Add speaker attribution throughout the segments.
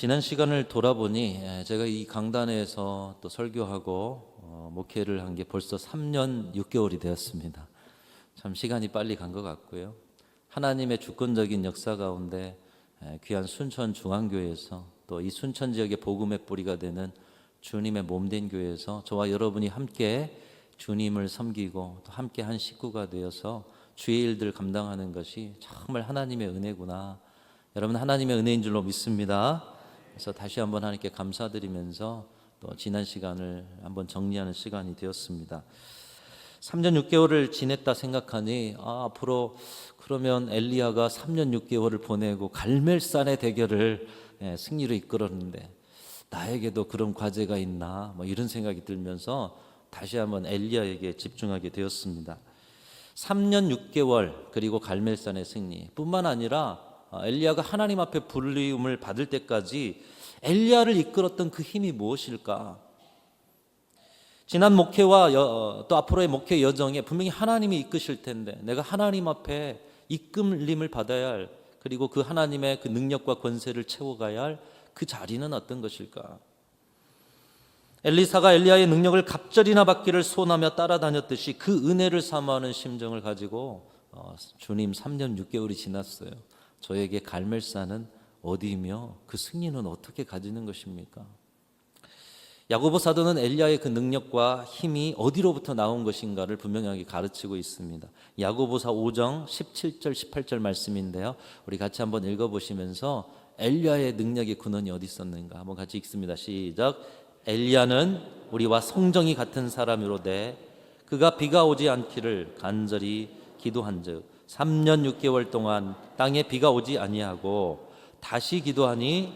Speaker 1: 지난 시간을 돌아보니 제가 이 강단에서 또 설교하고 목회를 한 게 벌써 3년 6개월이 되었습니다. 참 시간이 빨리 간 것 같고요. 하나님의 주권적인 역사 가운데 귀한 순천 중앙교회에서 또 이 순천 지역의 복음의 뿌리가 되는 주님의 몸된 교회에서 저와 여러분이 함께 주님을 섬기고 또 함께 한 식구가 되어서 주의 일들 감당하는 것이 정말 하나님의 은혜구나. 여러분, 하나님의 은혜인 줄로 믿습니다. 그래서 다시 한번 하나님께 감사드리면서 또 지난 시간을 한번 정리하는 시간이 되었습니다. 3년 6개월을 지냈다 생각하니 앞으로 그러면 엘리야가 3년 6개월을 보내고 갈멜산의 대결을 승리로 이끌었는데 나에게도 그런 과제가 있나 이런 생각이 들면서 다시 한번 엘리야에게 집중하게 되었습니다. 3년 6개월 그리고 갈멜산의 승리 뿐만 아니라 엘리야가 하나님 앞에 불리움을 받을 때까지 엘리야를 이끌었던 그 힘이 무엇일까? 지난 목회와 또 앞으로의 목회 여정에 분명히 하나님이 이끄실 텐데 내가 하나님 앞에 이끌림을 받아야 할, 그리고 그 하나님의 그 능력과 권세를 채워가야 할 그 자리는 어떤 것일까? 엘리사가 엘리야의 능력을 갑절이나 받기를 소원하며 따라다녔듯이 그 은혜를 사모하는 심정을 가지고 주님 3년 6개월이 지났어요. 저에게 갈멜산은 어디이며 그 승리는 어떻게 가지는 것입니까? 야고보 사도는 엘리야의 그 능력과 힘이 어디로부터 나온 것인가를 분명하게 가르치고 있습니다. 야고보서 5장 17절 18절 말씀인데요, 우리 같이 한번 읽어보시면서 엘리야의 능력의 근원이 어디 있었는가 한번 같이 읽습니다. 시작. 엘리야는 우리와 성정이 같은 사람이로되 그가 비가 오지 않기를 간절히 기도한즉 3년 6개월 동안 땅에 비가 오지 아니하고 다시 기도하니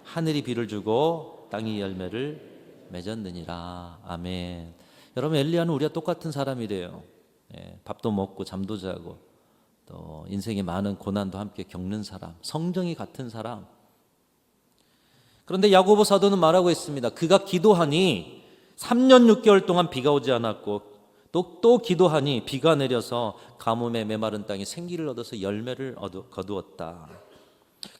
Speaker 1: 하늘이 비를 주고 땅이 열매를 맺었느니라. 아멘. 여러분, 엘리야는 우리와 똑같은 사람이래요. 밥도 먹고 잠도 자고 또 인생에 많은 고난도 함께 겪는 사람, 성정이 같은 사람. 그런데 야고보 사도는 말하고 있습니다. 그가 기도하니 3년 6개월 동안 비가 오지 않았고 또 기도하니 비가 내려서 가뭄에 메마른 땅이 생기를 얻어서 열매를 거두었다.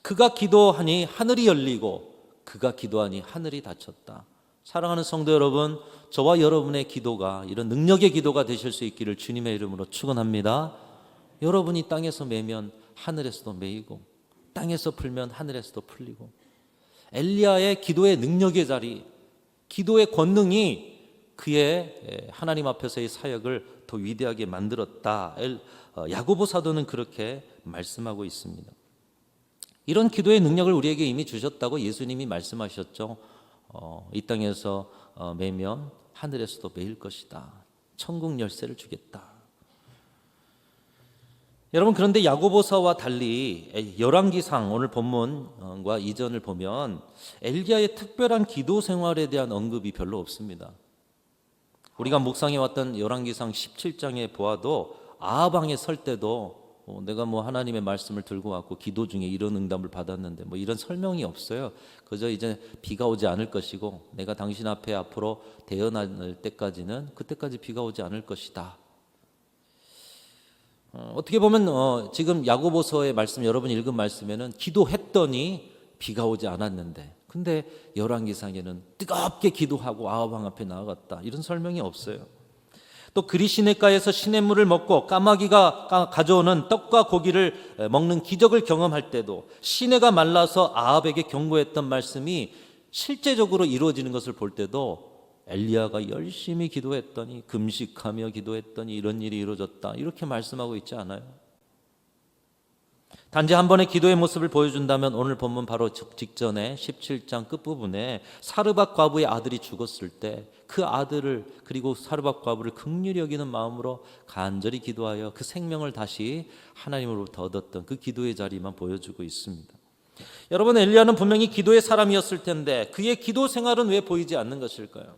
Speaker 1: 그가 기도하니 하늘이 열리고 그가 기도하니 하늘이 닫혔다. 사랑하는 성도 여러분, 저와 여러분의 기도가 이런 능력의 기도가 되실 수 있기를 주님의 이름으로 축원합니다. 여러분이 땅에서 매면 하늘에서도 매이고 땅에서 풀면 하늘에서도 풀리고, 엘리야의 기도의 능력의 자리, 기도의 권능이 그의 하나님 앞에서의 사역을 더 위대하게 만들었다. 야고보 사도는 그렇게 말씀하고 있습니다. 이런 기도의 능력을 우리에게 이미 주셨다고 예수님이 말씀하셨죠. 이 땅에서 매면 하늘에서도 매일 것이다. 천국 열쇠를 주겠다. 여러분, 그런데 야고보서와 달리 열왕기상 오늘 본문과 이전을 보면 엘리야의 특별한 기도 생활에 대한 언급이 별로 없습니다. 우리가 묵상해왔던 열왕기상 17장에 보아도 아하방에 설 때도 내가 하나님의 말씀을 들고 왔고 기도 중에 이런 응답을 받았는데 이런 설명이 없어요. 그저 이제 비가 오지 않을 것이고 내가 당신 앞에 앞으로 대언할 때까지는 그때까지 비가 오지 않을 것이다. 어떻게 보면 지금 야고보서의 말씀, 여러분이 읽은 말씀에는 기도했더니 비가 오지 않았는데, 근데 열왕기상에는 뜨겁게 기도하고 아하방 앞에 나아갔다, 이런 설명이 없어요. 또 그리 시냇가에서 시냇물을 먹고 까마귀가 가져오는 떡과 고기를 먹는 기적을 경험할 때도 시내가 말라서 아합에게 경고했던 말씀이 실제적으로 이루어지는 것을 볼 때도 엘리야가 열심히 기도했더니, 금식하며 기도했더니 이런 일이 이루어졌다, 이렇게 말씀하고 있지 않아요. 단지 한 번의 기도의 모습을 보여준다면 오늘 본문 바로 직전에 17장 끝부분에 사르밧 과부의 아들이 죽었을 때 그 아들을, 그리고 사르밧 과부를 긍휼히 여기는 마음으로 간절히 기도하여 그 생명을 다시 하나님으로부터 얻었던 그 기도의 자리만 보여주고 있습니다. 여러분, 엘리야는 분명히 기도의 사람이었을 텐데 그의 기도 생활은 왜 보이지 않는 것일까요?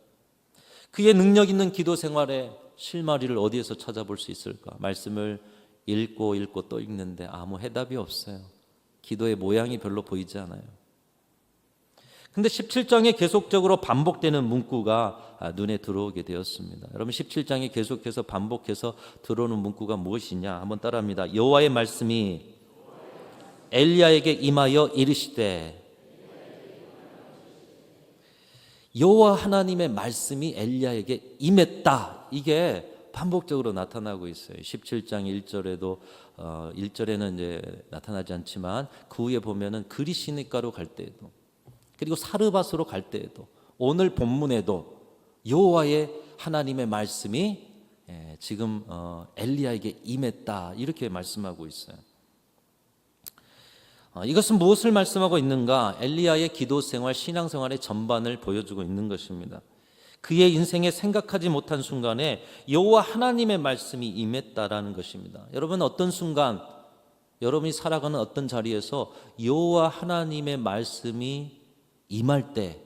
Speaker 1: 그의 능력 있는 기도 생활의 실마리를 어디에서 찾아볼 수 있을까? 말씀을 읽고 또 읽는데 아무 해답이 없어요. 기도의 모양이 별로 보이지 않아요. 근데 17장에 계속적으로 반복되는 문구가 눈에 들어오게 되었습니다. 여러분, 17장에 계속해서 반복해서 들어오는 문구가 무엇이냐? 한번 따라합니다. 여호와의 말씀이 엘리야에게 임하여 이르시되 여호와 하나님의 말씀이 엘리야에게 임했다. 이게 반복적으로 나타나고 있어요. 17장 1절에도 1절에는 이제 나타나지 않지만 그 후에 보면은 그리시니가로 갈 때에도, 그리고 사르밧으로 갈 때에도, 오늘 본문에도 여호와의 하나님의 말씀이 지금 엘리야에게 임했다, 이렇게 말씀하고 있어요. 이것은 무엇을 말씀하고 있는가? 엘리야의 기도 생활, 신앙 생활의 전반을 보여주고 있는 것입니다. 그의 인생에 생각하지 못한 순간에 여호와 하나님의 말씀이 임했다라는 것입니다. 여러분, 어떤 순간 여러분이 살아가는 어떤 자리에서 여호와 하나님의 말씀이 임할 때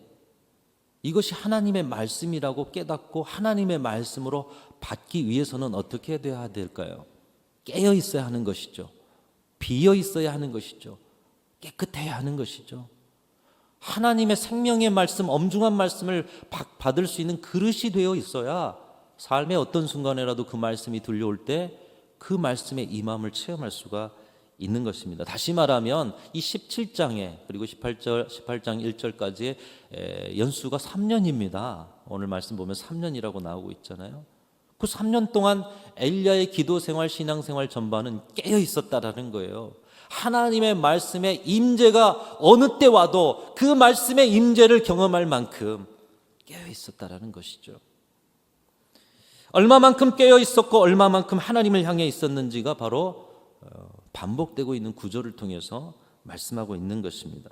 Speaker 1: 이것이 하나님의 말씀이라고 깨닫고 하나님의 말씀으로 받기 위해서는 어떻게 돼야 될까요? 깨어 있어야 하는 것이죠. 비어 있어야 하는 것이죠. 깨끗해야 하는 것이죠. 하나님의 생명의 말씀, 엄중한 말씀을 받을 수 있는 그릇이 되어 있어야 삶의 어떤 순간에라도 그 말씀이 들려올 때 그 말씀의 임함을 체험할 수가 있는 것입니다. 다시 말하면 이 17장에 그리고 18장 1절까지의 연수가 3년입니다. 오늘 말씀 보면 3년이라고 나오고 있잖아요. 그 3년 동안 엘리야의 기도 생활, 신앙 생활 전반은 깨어 있었다라는 거예요. 하나님의 말씀의 임재가 어느 때 와도 그 말씀의 임재를 경험할 만큼 깨어 있었다라는 것이죠. 얼마만큼 깨어 있었고 얼마만큼 하나님을 향해 있었는지가 바로 반복되고 있는 구절을 통해서 말씀하고 있는 것입니다.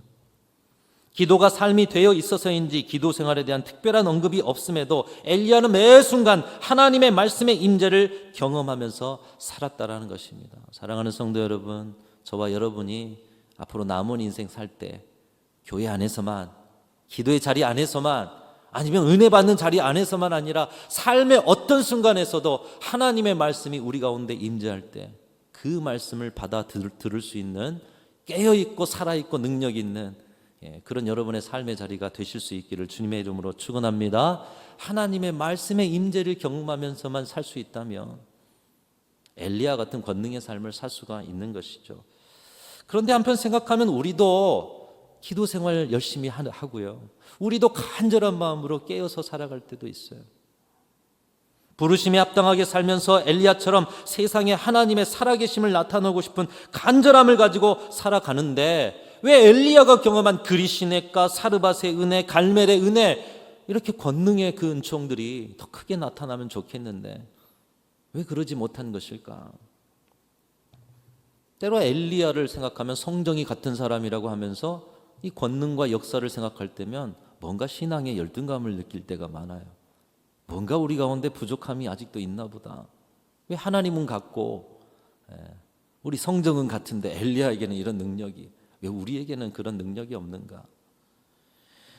Speaker 1: 기도가 삶이 되어 있어서인지 기도 생활에 대한 특별한 언급이 없음에도 엘리야는 매 순간 하나님의 말씀의 임재를 경험하면서 살았다라는 것입니다. 사랑하는 성도 여러분, 저와 여러분이 앞으로 남은 인생 살 때 교회 안에서만, 기도의 자리 안에서만, 아니면 은혜 받는 자리 안에서만 아니라 삶의 어떤 순간에서도 하나님의 말씀이 우리 가운데 임재할 때 그 말씀을 받아 들을 수 있는, 깨어있고 살아있고 능력 있는 그런 여러분의 삶의 자리가 되실 수 있기를 주님의 이름으로 축원합니다. 하나님의 말씀의 임재를 경험하면서만 살 수 있다면 엘리야 같은 권능의 삶을 살 수가 있는 것이죠. 그런데 한편 생각하면 우리도 기도 생활 열심히 하고요, 우리도 간절한 마음으로 깨어서 살아갈 때도 있어요. 부르심에 합당하게 살면서 엘리야처럼 세상에 하나님의 살아계심을 나타내고 싶은 간절함을 가지고 살아가는데 왜 엘리야가 경험한 그리시네가, 사르밧의 은혜, 갈멜의 은혜, 이렇게 권능의 그 은총들이 더 크게 나타나면 좋겠는데 왜 그러지 못한 것일까? 때로 엘리야를 생각하면 성정이 같은 사람이라고 하면서 이 권능과 역사를 생각할 때면 뭔가 신앙의 열등감을 느낄 때가 많아요. 뭔가 우리 가운데 부족함이 아직도 있나 보다. 왜 하나님은 같고 우리 성정은 같은데 엘리야에게는 이런 능력이, 왜 우리에게는 그런 능력이 없는가?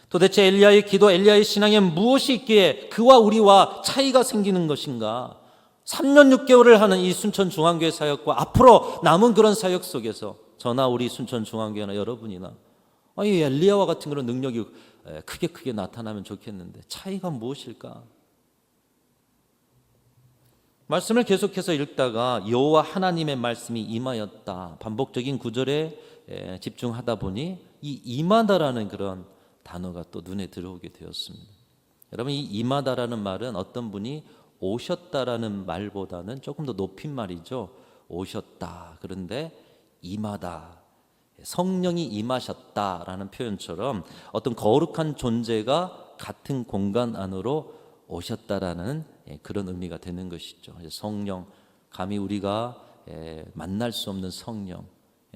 Speaker 1: 도대체 엘리야의 기도, 엘리야의 신앙에 무엇이 있기에 그와 우리와 차이가 생기는 것인가? 3년 6개월을 하는 이 순천중앙교회 사역과 앞으로 남은 그런 사역 속에서 저나 우리 순천중앙교회나 여러분이나 이 엘리야와 같은 그런 능력이 크게 나타나면 좋겠는데 차이가 무엇일까? 말씀을 계속해서 읽다가 여호와 하나님의 말씀이 임하였다, 반복적인 구절에 집중하다 보니 이 임하다라는 그런 단어가 또 눈에 들어오게 되었습니다. 여러분, 이 임하다라는 말은 어떤 분이 오셨다라는 말보다는 조금 더 높인 말이죠. 오셨다, 그런데 임하다, 성령이 임하셨다라는 표현처럼 어떤 거룩한 존재가 같은 공간 안으로 오셨다라는 그런 의미가 되는 것이죠. 성령, 감히 우리가 만날 수 없는 성령,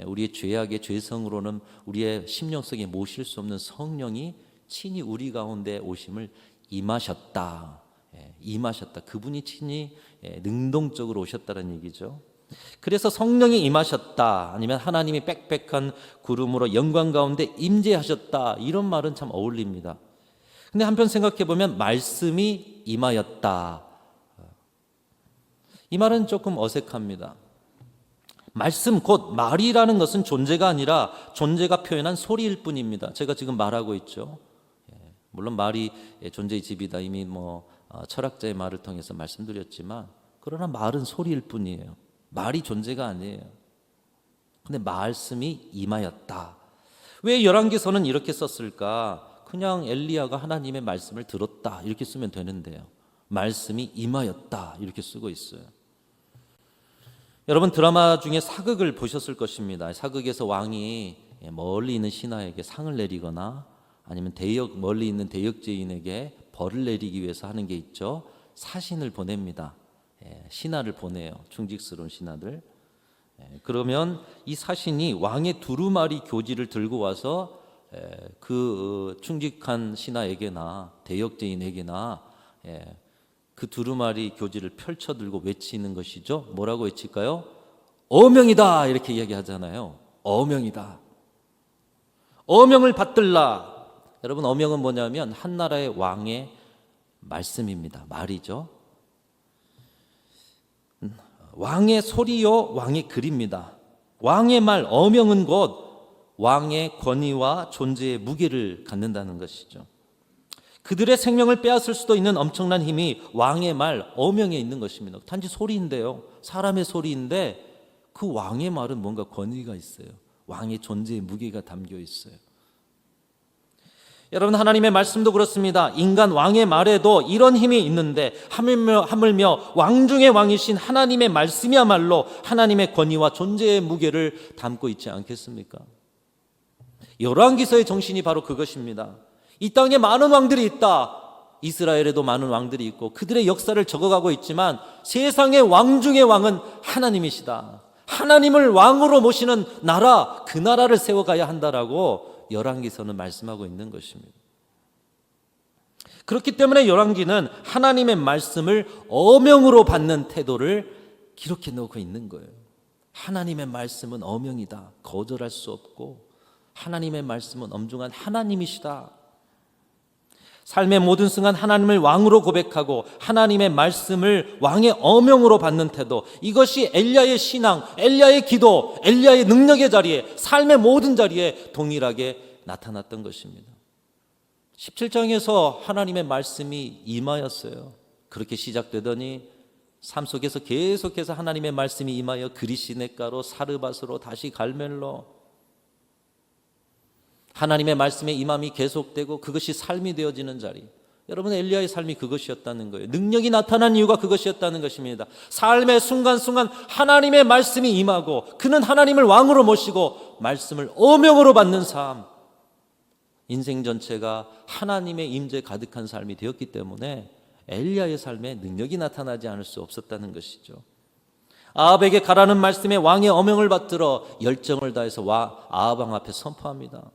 Speaker 1: 우리의 죄악의 죄성으로는 우리의 심령 속에 모실 수 없는 성령이 친히 우리 가운데 오심을 임하셨다. 임하셨다. 그분이 친히 능동적으로 오셨다는 얘기죠. 그래서 성령이 임하셨다, 아니면 하나님이 빽빽한 구름으로 영광 가운데 임재하셨다, 이런 말은 참 어울립니다. 근데 한편 생각해 보면 말씀이 임하였다, 이 말은 조금 어색합니다. 말씀, 곧 말이라는 것은 존재가 아니라 존재가 표현한 소리일 뿐입니다. 제가 지금 말하고 있죠. 물론 말이 존재의 집이다, 이미 철학자의 말을 통해서 말씀드렸지만, 그러나 말은 소리일 뿐이에요. 말이 존재가 아니에요. 근데 말씀이 임하였다. 왜 열왕기서는 이렇게 썼을까? 그냥 엘리야가 하나님의 말씀을 들었다 이렇게 쓰면 되는데요. 말씀이 임하였다 이렇게 쓰고 있어요. 여러분 드라마 중에 사극을 보셨을 것입니다. 사극에서 왕이 멀리 있는 신하에게 상을 내리거나 아니면 멀리 있는 대역죄인에게 벌을 내리기 위해서 하는 게 있죠. 사신을 보냅니다. 신하를 보내요. 충직스러운 신하들. 그러면 이 사신이 왕의 두루마리 교지를 들고 와서 그 충직한 신하에게나 대역죄인에게나 그 두루마리 교지를 펼쳐 들고 외치는 것이죠. 뭐라고 외칠까요? 어명이다 이렇게 이야기하잖아요. 어명이다. 어명을 받들라. 여러분 어명은 뭐냐면 한 나라의 왕의 말씀입니다. 말이죠. 왕의 소리요 왕의 글입니다. 왕의 말 어명은 곧 왕의 권위와 존재의 무게를 갖는다는 것이죠. 그들의 생명을 빼앗을 수도 있는 엄청난 힘이 왕의 말 어명에 있는 것입니다. 단지 소리인데요. 사람의 소리인데 그 왕의 말은 뭔가 권위가 있어요. 왕의 존재의 무게가 담겨 있어요. 여러분 하나님의 말씀도 그렇습니다. 인간 왕의 말에도 이런 힘이 있는데 하물며 왕 중의 왕이신 하나님의 말씀이야말로 하나님의 권위와 존재의 무게를 담고 있지 않겠습니까? 열왕기서의 정신이 바로 그것입니다. 이 땅에 많은 왕들이 있다. 이스라엘에도 많은 왕들이 있고 그들의 역사를 적어가고 있지만 세상의 왕 중의 왕은 하나님이시다. 하나님을 왕으로 모시는 나라, 그 나라를 세워가야 한다라고 열왕기서는 말씀하고 있는 것입니다. 그렇기 때문에 열왕기는 하나님의 말씀을 어명으로 받는 태도를 기록해 놓고 있는 거예요. 하나님의 말씀은 어명이다. 거절할 수 없고 하나님의 말씀은 엄중한 하나님이시다. 삶의 모든 순간 하나님을 왕으로 고백하고 하나님의 말씀을 왕의 어명으로 받는 태도, 이것이 엘리야의 신앙, 엘리야의 기도, 엘리야의 능력의 자리에, 삶의 모든 자리에 동일하게 나타났던 것입니다. 17장에서 하나님의 말씀이 임하였어요. 그렇게 시작되더니 삶 속에서 계속해서 하나님의 말씀이 임하여 그리시네가로, 사르밧으로, 다시 갈멜로, 하나님의 말씀의 임함이 계속되고 그것이 삶이 되어지는 자리. 여러분 엘리야의 삶이 그것이었다는 거예요. 능력이 나타난 이유가 그것이었다는 것입니다. 삶의 순간순간 하나님의 말씀이 임하고 그는 하나님을 왕으로 모시고 말씀을 어명으로 받는 삶. 인생 전체가 하나님의 임재 가득한 삶이 되었기 때문에 엘리야의 삶에 능력이 나타나지 않을 수 없었다는 것이죠. 아합에게 가라는 말씀에 왕의 어명을 받들어 열정을 다해서 아합 왕 앞에 선포합니다.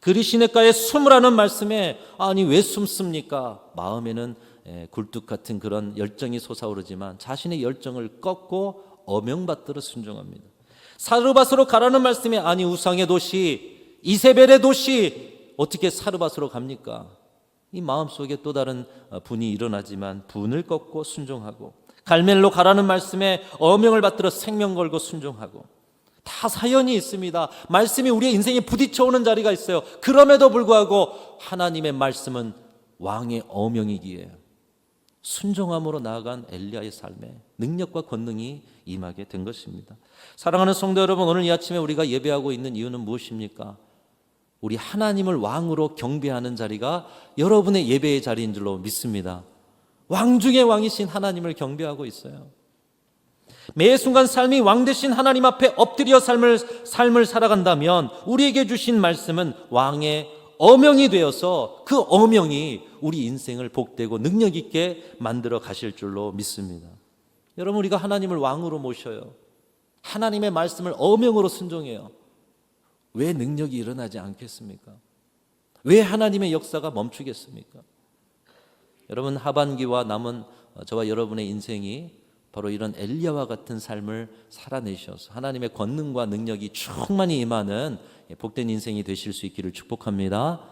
Speaker 1: 그리시네가에 숨으라는 말씀에 아니 왜 숨습니까? 마음에는 굴뚝 같은 그런 열정이 솟아오르지만 자신의 열정을 꺾고 어명받들어 순종합니다. 사르밧으로 가라는 말씀에 아니 우상의 도시 이세벨의 도시 어떻게 사르밧으로 갑니까? 이 마음속에 또 다른 분이 일어나지만 분을 꺾고 순종하고, 갈멜로 가라는 말씀에 어명을 받들어 생명 걸고 순종하고, 다 사연이 있습니다. 말씀이 우리의 인생에 부딪혀오는 자리가 있어요. 그럼에도 불구하고 하나님의 말씀은 왕의 어명이기에 순종함으로 나아간 엘리야의 삶에 능력과 권능이 임하게 된 것입니다. 사랑하는 성도 여러분, 오늘 이 아침에 우리가 예배하고 있는 이유는 무엇입니까? 우리 하나님을 왕으로 경배하는 자리가 여러분의 예배의 자리인 줄로 믿습니다. 왕 중의 왕이신 하나님을 경배하고 있어요. 매 순간 삶이 왕 되신 하나님 앞에 엎드려 삶을 살아간다면 우리에게 주신 말씀은 왕의 어명이 되어서 그 어명이 우리 인생을 복되고 능력 있게 만들어 가실 줄로 믿습니다. 여러분, 우리가 하나님을 왕으로 모셔요. 하나님의 말씀을 어명으로 순종해요. 왜 능력이 일어나지 않겠습니까? 왜 하나님의 역사가 멈추겠습니까? 여러분, 하반기와 남은 저와 여러분의 인생이 바로 이런 엘리야와 같은 삶을 살아내셔서 하나님의 권능과 능력이 충만히 임하는 복된 인생이 되실 수 있기를 축복합니다.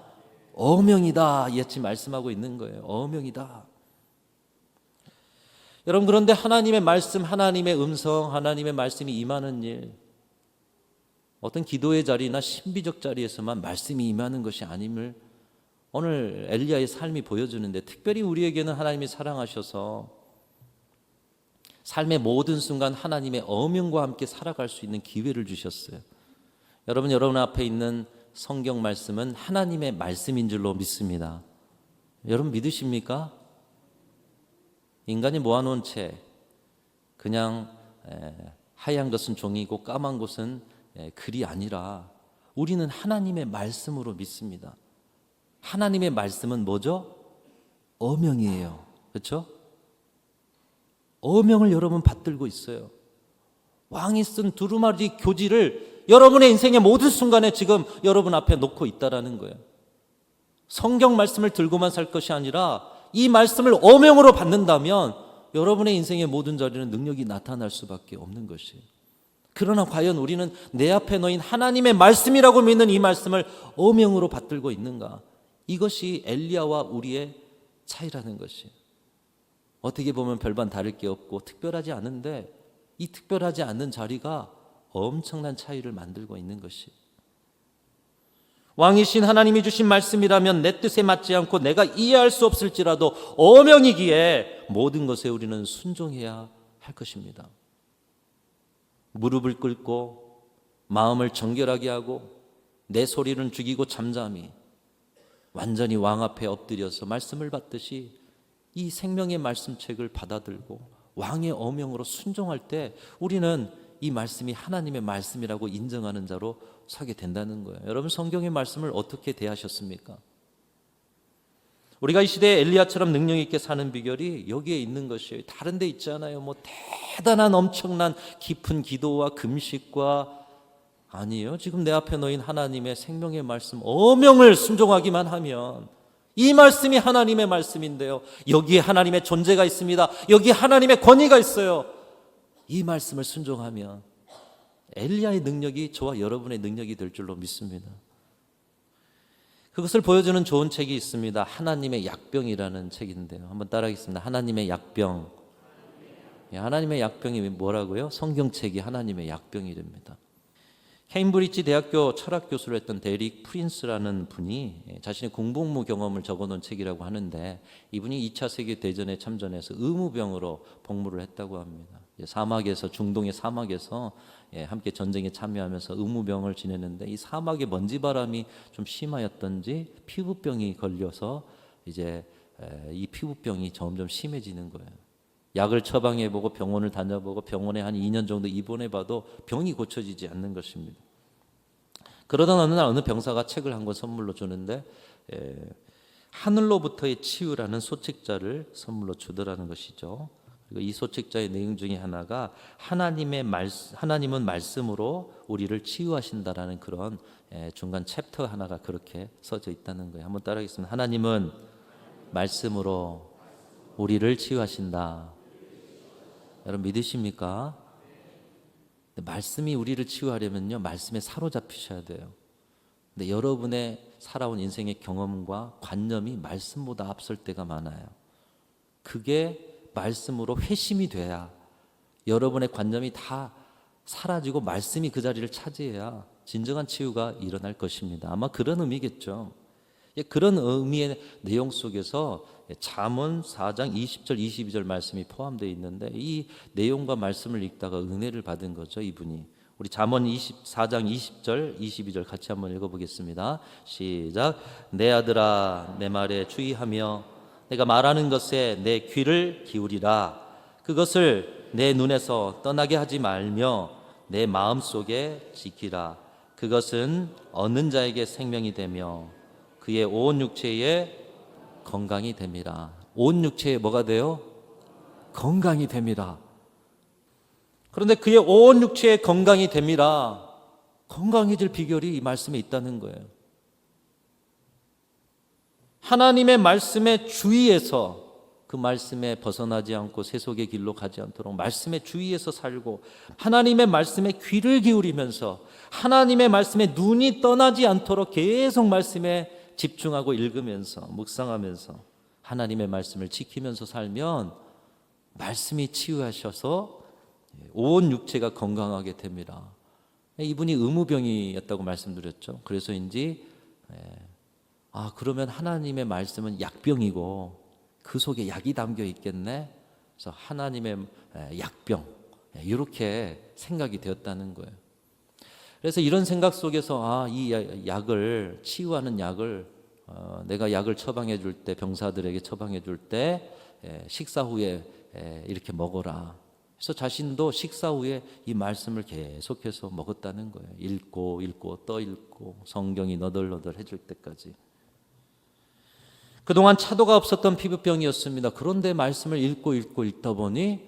Speaker 1: 어명이다, 이 아침 말씀하고 있는 거예요. 어명이다. 여러분, 그런데 하나님의 말씀, 하나님의 음성, 하나님의 말씀이 임하는 일, 어떤 기도의 자리나 신비적 자리에서만 말씀이 임하는 것이 아님을 오늘 엘리야의 삶이 보여주는데, 특별히 우리에게는 하나님이 사랑하셔서 삶의 모든 순간 하나님의 어명과 함께 살아갈 수 있는 기회를 주셨어요. 여러분 앞에 있는 성경 말씀은 하나님의 말씀인 줄로 믿습니다. 여러분 믿으십니까? 인간이 모아놓은 책, 그냥 하얀 것은 종이고 까만 것은 글이 아니라 우리는 하나님의 말씀으로 믿습니다. 하나님의 말씀은 뭐죠? 어명이에요. 그렇죠? 어명을 여러분 받들고 있어요. 왕이 쓴 두루마리 교지를 여러분의 인생의 모든 순간에 지금 여러분 앞에 놓고 있다라는 거예요. 성경 말씀을 들고만 살 것이 아니라 이 말씀을 어명으로 받는다면 여러분의 인생의 모든 자리는 능력이 나타날 수밖에 없는 것이에요. 그러나 과연 우리는 내 앞에 놓인 하나님의 말씀이라고 믿는 이 말씀을 어명으로 받들고 있는가? 이것이 엘리야와 우리의 차이라는 것이에요. 어떻게 보면 별반 다를 게 없고 특별하지 않은데 이 특별하지 않은 자리가 엄청난 차이를 만들고 있는 것이에요. 왕이신 하나님이 주신 말씀이라면 내 뜻에 맞지 않고 내가 이해할 수 없을지라도 어명이기에 모든 것에 우리는 순종해야 할 것입니다. 무릎을 꿇고 마음을 정결하게 하고 내 소리는 죽이고 잠잠히 완전히 왕 앞에 엎드려서 말씀을 받듯이 이 생명의 말씀책을 받아들고 왕의 어명으로 순종할 때 우리는 이 말씀이 하나님의 말씀이라고 인정하는 자로 서게 된다는 거예요. 여러분 성경의 말씀을 어떻게 대하셨습니까? 우리가 이 시대에 엘리야처럼 능력 있게 사는 비결이 여기에 있는 것이에요. 다른 데 있지 않아요. 뭐 대단한 엄청난 깊은 기도와 금식과 아니에요. 지금 내 앞에 놓인 하나님의 생명의 말씀 어명을 순종하기만 하면 이 말씀이 하나님의 말씀인데요. 여기에 하나님의 존재가 있습니다. 여기에 하나님의 권위가 있어요. 이 말씀을 순종하면 엘리야의 능력이 저와 여러분의 능력이 될 줄로 믿습니다. 그것을 보여주는 좋은 책이 있습니다. 하나님의 약병이라는 책인데요. 한번 따라하겠습니다. 하나님의 약병. 하나님의 약병이 뭐라고요? 성경책이 하나님의 약병이랍니다. 케임브리지 대학교 철학 교수를 했던 데릭 프린스라는 분이 자신의 공복무 경험을 적어놓은 책이라고 하는데 이분이 2차 세계대전에 참전해서 의무병으로 복무를 했다고 합니다. 사막에서 중동의 사막에서 함께 전쟁에 참여하면서 의무병을 지냈는데 이 사막의 먼지바람이 좀 심하였던지 피부병이 걸려서 이제 이 피부병이 점점 심해지는 거예요. 약을 처방해보고 병원을 다녀보고 병원에 한 2년 정도 입원해봐도 병이 고쳐지지 않는 것입니다. 그러던 어느 날 어느 병사가 책을 한 권 선물로 주는데 하늘로부터의 치유라는 소책자를 선물로 주더라는 것이죠. 그리고 이 소책자의 내용 중에 하나가 하나님은 말씀으로 우리를 치유하신다라는 그런 중간 챕터 하나가 그렇게 써져 있다는 거예요. 한번 따라하겠습니다. 하나님은 말씀으로 우리를 치유하신다. 여러분 믿으십니까? 말씀이 우리를 치유하려면요 말씀에 사로잡히셔야 돼요. 근데 여러분의 살아온 인생의 경험과 관념이 말씀보다 앞설 때가 많아요. 그게 말씀으로 회심이 돼야 여러분의 관념이 다 사라지고 말씀이 그 자리를 차지해야 진정한 치유가 일어날 것입니다. 아마 그런 의미겠죠. 그런 의미의 내용 속에서 잠언 4장 20절 22절 말씀이 포함되어 있는데 이 내용과 말씀을 읽다가 은혜를 받은 거죠. 이분이. 우리 잠언 4장 20절 22절 같이 한번 읽어보겠습니다. 시작. 내 아들아 내 말에 주의하며 내가 말하는 것에 내 귀를 기울이라. 그것을 내 눈에서 떠나게 하지 말며 내 마음속에 지키라. 그것은 얻는 자에게 생명이 되며 그의 온 육체에 건강이 됩니다. 온 육체에 뭐가 돼요? 건강이 됩니다. 그런데 그의 온 육체에 건강이 됩니다. 건강해질 비결이 이 말씀에 있다는 거예요. 하나님의 말씀에 주의해서 그 말씀에 벗어나지 않고 세속의 길로 가지 않도록 말씀에 주의해서 살고 하나님의 말씀에 귀를 기울이면서 하나님의 말씀에 눈이 떠나지 않도록 계속 말씀에 집중하고 읽으면서 묵상하면서 하나님의 말씀을 지키면서 살면 말씀이 치유하셔서 온 육체가 건강하게 됩니다. 이분이 의무병이었다고 말씀드렸죠. 그래서인지 그러면 하나님의 말씀은 약병이고 그 속에 약이 담겨 있겠네. 그래서 하나님의 약병 이렇게 생각이 되었다는 거예요. 그래서 이런 생각 속에서 이 약을 치유하는 약을 내가 약을 처방해 줄 때 병사들에게 처방해 줄 때 식사 후에 이렇게 먹어라. 그래서 자신도 식사 후에 이 말씀을 계속해서 먹었다는 거예요. 읽고 또 읽고 성경이 너덜너덜해질 때까지. 그동안 차도가 없었던 피부병이었습니다. 그런데 말씀을 읽고 읽다 보니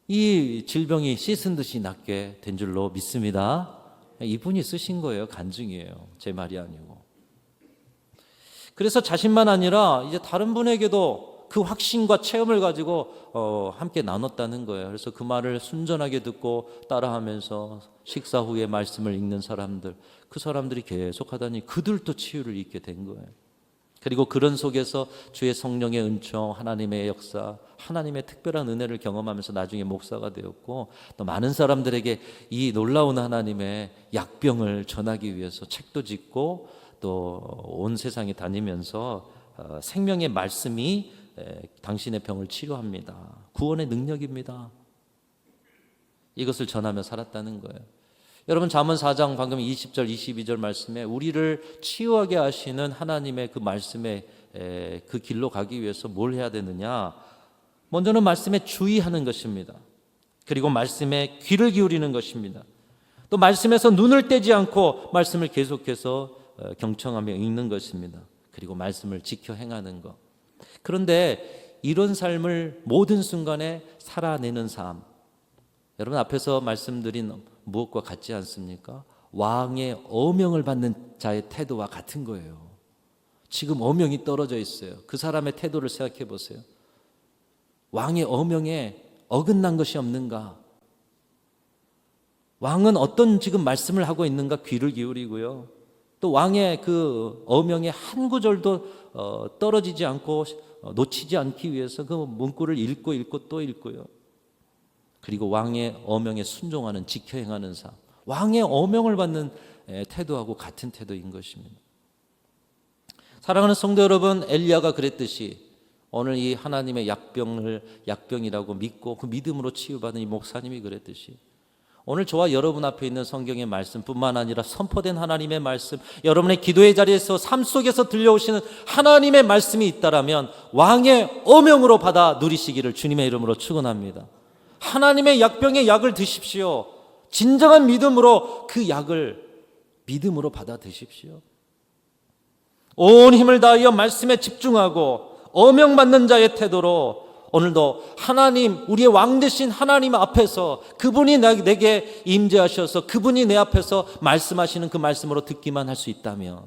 Speaker 1: 이 질병이 씻은 듯이 낫게 된 줄로 믿습니다. 이분이 쓰신 거예요. 간증이에요. 제 말이 아니고. 그래서 자신만 아니라 이제 다른 분에게도 그 확신과 체험을 가지고 함께 나눴다는 거예요. 그래서 그 말을 순전하게 듣고 따라하면서 식사 후에 말씀을 읽는 사람들, 그 사람들이 계속하다니 그들도 치유를 잊게 된 거예요. 그리고 그런 속에서 주의 성령의 은총, 하나님의 역사, 하나님의 특별한 은혜를 경험하면서 나중에 목사가 되었고, 또 많은 사람들에게 이 놀라운 하나님의 약병을 전하기 위해서 책도 짓고 또 온 세상에 다니면서 생명의 말씀이 당신의 병을 치료합니다. 구원의 능력입니다. 이것을 전하며 살았다는 거예요. 여러분, 잠언 4장 방금 20절 22절 말씀에 우리를 치유하게 하시는 하나님의 그 말씀에 그 길로 가기 위해서 뭘 해야 되느냐? 먼저는 말씀에 주의하는 것입니다. 그리고 말씀에 귀를 기울이는 것입니다. 또 말씀에서 눈을 떼지 않고 말씀을 계속해서 경청하며 읽는 것입니다. 그리고 말씀을 지켜 행하는 것. 그런데 이런 삶을 모든 순간에 살아내는 삶, 여러분 앞에서 말씀드린 무엇과 같지 않습니까? 왕의 어명을 받는 자의 태도와 같은 거예요. 지금 어명이 떨어져 있어요. 그 사람의 태도를 생각해 보세요. 왕의 어명에 어긋난 것이 없는가? 왕은 어떤 지금 말씀을 하고 있는가 귀를 기울이고요. 또 왕의 그 어명의 한 구절도 떨어지지 않고 놓치지 않기 위해서 그 문구를 읽고 또 읽고요. 그리고 왕의 어명에 순종하는, 지켜 행하는 삶, 왕의 어명을 받는 태도하고 같은 태도인 것입니다. 사랑하는 성도 여러분, 엘리야가 그랬듯이 오늘 이 하나님의 약병이라고 믿고 그 믿음으로 치유받은 이 목사님이 그랬듯이 오늘 저와 여러분 앞에 있는 성경의 말씀뿐만 아니라 선포된 하나님의 말씀, 여러분의 기도의 자리에서 삶 속에서 들려오시는 하나님의 말씀이 있다라면 왕의 어명으로 받아 누리시기를 주님의 이름으로 축원합니다. 하나님의 약병의 약을 드십시오. 진정한 믿음으로 그 약을 믿음으로 받아 드십시오. 온 힘을 다하여 말씀에 집중하고 어명 받는 자의 태도로 오늘도 하나님, 우리의 왕 되신 하나님 앞에서 그분이 내게 임재하셔서 그분이 내 앞에서 말씀하시는 그 말씀으로 듣기만 할 수 있다면,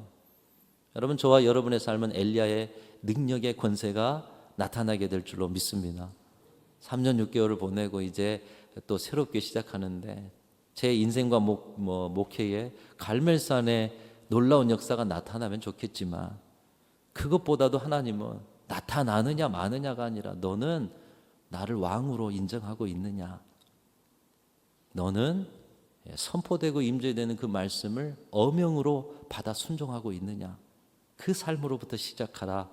Speaker 1: 여러분 저와 여러분의 삶은 엘리야의 능력의 권세가 나타나게 될 줄로 믿습니다. 3년 6개월을 보내고 이제 또 새롭게 시작하는데 제 인생과 목회에 갈멜산의 놀라운 역사가 나타나면 좋겠지만, 그것보다도 하나님은 나타나느냐 마느냐가 아니라 너는 나를 왕으로 인정하고 있느냐, 너는 선포되고 임재되는 그 말씀을 어명으로 받아 순종하고 있느냐, 그 삶으로부터 시작하라.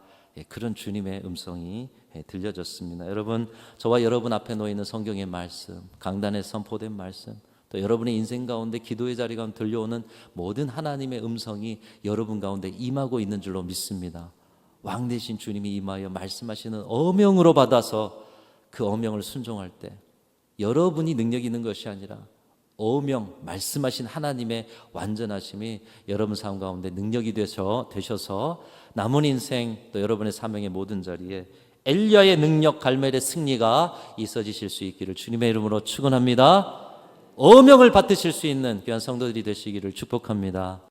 Speaker 1: 그런 주님의 음성이 들려졌습니다. 여러분, 저와 여러분 앞에 놓여 있는 성경의 말씀, 강단에 선포된 말씀, 또 여러분의 인생 가운데 기도의 자리 가운데 들려오는 모든 하나님의 음성이 여러분 가운데 임하고 있는 줄로 믿습니다. 왕 되신 주님이 임하여 말씀하시는 어명으로 받아서 그 어명을 순종할 때 여러분이 능력 있는 것이 아니라 어명, 말씀하신 하나님의 완전하심이 여러분 삶 가운데 능력이 되셔서 남은 인생 또 여러분의 사명의 모든 자리에 엘리야의 능력, 갈멜의 승리가 있어지실 수 있기를 주님의 이름으로 축원합니다. 어명을 받으실 수 있는 귀한 성도들이 되시기를 축복합니다.